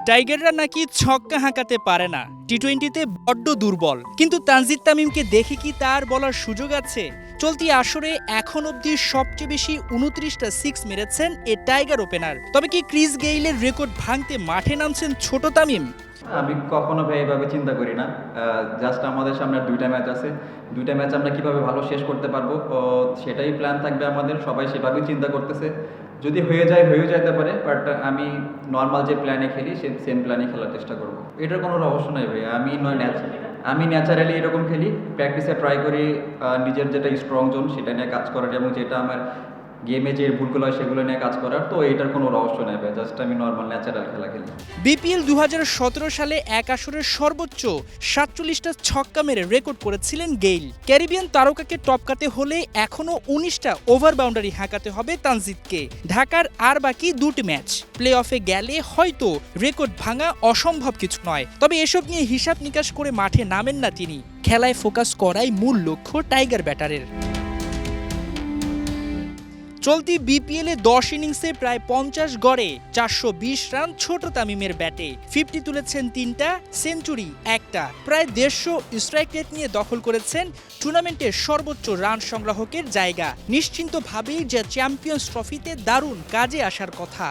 টাইগাররা নাকি ছক্কা হাঁকাতে পারে না, টি-20তে বড্ড দুর্বল। কিন্তু তানজিদ তামিমকে দেখে কি তার বলার সুযোগ আছে? চলতি আসরে এখন অবধি সবচেয়ে বেশি 29টা সিক্স মেরেছেন এ টাইগার ওপেনার। তবে কি ক্রিস গেইলের রেকর্ড ভাঙতে মাঠে নামছেন ছোট তামিম? আমি কখনো ভাই এভাবে চিন্তা করি না। জাস্ট আমাদের সামনে আর 2টা ম্যাচ আছে। 2টা ম্যাচ আমরা কিভাবে ভালো শেষ করতে পারবো সেটাই প্ল্যান থাকবে আমাদের। সবাই সেভাবেই চিন্তা করতেছে। যদি হয়ে যায় হয়েও যেতে পারে, বাট আমি নর্মাল যে প্ল্যানে খেলি সেম প্ল্যানে খেলার চেষ্টা করব। এটার কোনো রহস্য নাই ভাই। আমি ন্যাচারালি এরকম খেলি, প্র্যাকটিসে ট্রাই করি নিজের যেটা স্ট্রং জোন সেটা নিয়ে কাজ করার, এবং যেটা আমার গেমে যে ভুলগুলো হয় সেগুলো নিয়ে কাজ করার। তো এটার কোনো রহস্য নেই ভাই, জাস্ট আমি নর্মাল ন্যাচারাল খেলা খেলি। বিপিএল 2017 সালে এক আসরের সর্বোচ্চ 47টা ছক্কা মেরে রেকর্ড করেছিলেন গেইল। ক্যারিবিয়ান তারকাকে টপকাতে হলে এখনও 19টা ওভার বাউন্ডারি হাঁকাতে হবে তানজিদকে। ঢাকার আর বাকি 2টি ম্যাচ, প্লে অফে গেলে হয়তো রেকর্ড ভাঙা অসম্ভব কিছু নয়। তবে এসব নিয়ে হিসাব নিকাশ করে মাঠে নামেন না তিনি। খেলায় ফোকাস করাই মূল লক্ষ্য টাইগার ব্যাটারের। চলতি বিপিএলে 10 ইনিংসে প্রায় 50 গড়ে 420 রান ছোট তামিমের ব্যাটে। 50 তুলেছেন 3টা, সেঞ্চুরি 1টা। প্রায় 150 স্ট্রাইক রেট নিয়ে দখল করেছেন টুর্নামেন্টের সর্বোচ্চ রান সংগ্রাহকের জায়গা। নিশ্চিন্তভাবেই যে চ্যাম্পিয়ন্স ট্রফিতে দারুণ কাজে আসার কথা।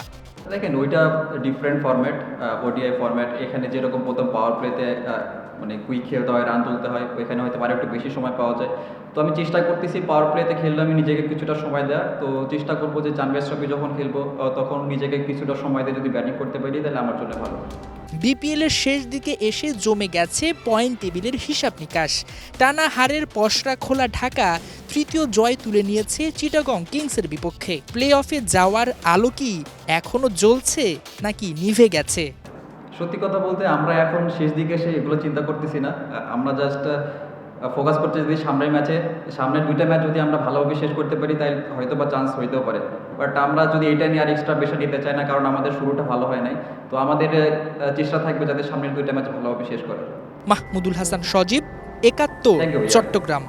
দেখেন, ওইটা ডিফারেন্ট ফরম্যাট, ওডিআই ফরম্যাট। এখানে যেরকম প্রথম পাওয়ার প্লেতে মানে কুইক খেলতে হয়, রান তুলতে হয়, ওইখানে হয়তো আরও একটু বেশি সময় পাওয়া যায়। তো আমি চেষ্টা করতেছি পাওয়ার প্লেতে খেললে আমি নিজেকে কিছুটা সময় দেওয়ার। তো চেষ্টা করবো যে চ্যাম্পিয়ন্স ট্রফি যখন খেলবো তখন নিজেকে কিছুটা সময় দিয়ে যদি ব্যাটিং করতে পারি তাহলে আমার জন্য ভালো। বিপিএল এর শেষ দিকে এসে জমে গেছে পয়েন্ট টেবিলের হিসাব নিকাশ। টানা হারের পসরা খোলা ঢাকা তৃতীয় জয় তুলে নিয়েছে চিটাগং কিংসের বিপক্ষে। প্লে অফে যাওয়ার আলো কি এখনো জ্বলছে নাকি নিভে গেছে? সত্যি কথা বলতে আমরা এখন শেষ দিকে এসে এগুলো চিন্তা করতেছি না। আমরা জাস্ট ফোকাস করতে যদি সামনের 2টা ম্যাচ যদি আমরা ভালোভাবে শেষ করতে পারি তাই হয়তো বা চান্স হইতেও পারে। বাট আমরা যদি এটা নিয়ে আর এক্সট্রা বেশি নিতে চাই না, কারণ আমাদের শুরুটা ভালো হয় নাই। তো আমাদের চেষ্টা থাকবে যাতে সামনের 2টা ম্যাচ ভালোভাবে শেষ করার। মাহমুদুল হাসান সজীব, একাত্তর, চট্টগ্রাম।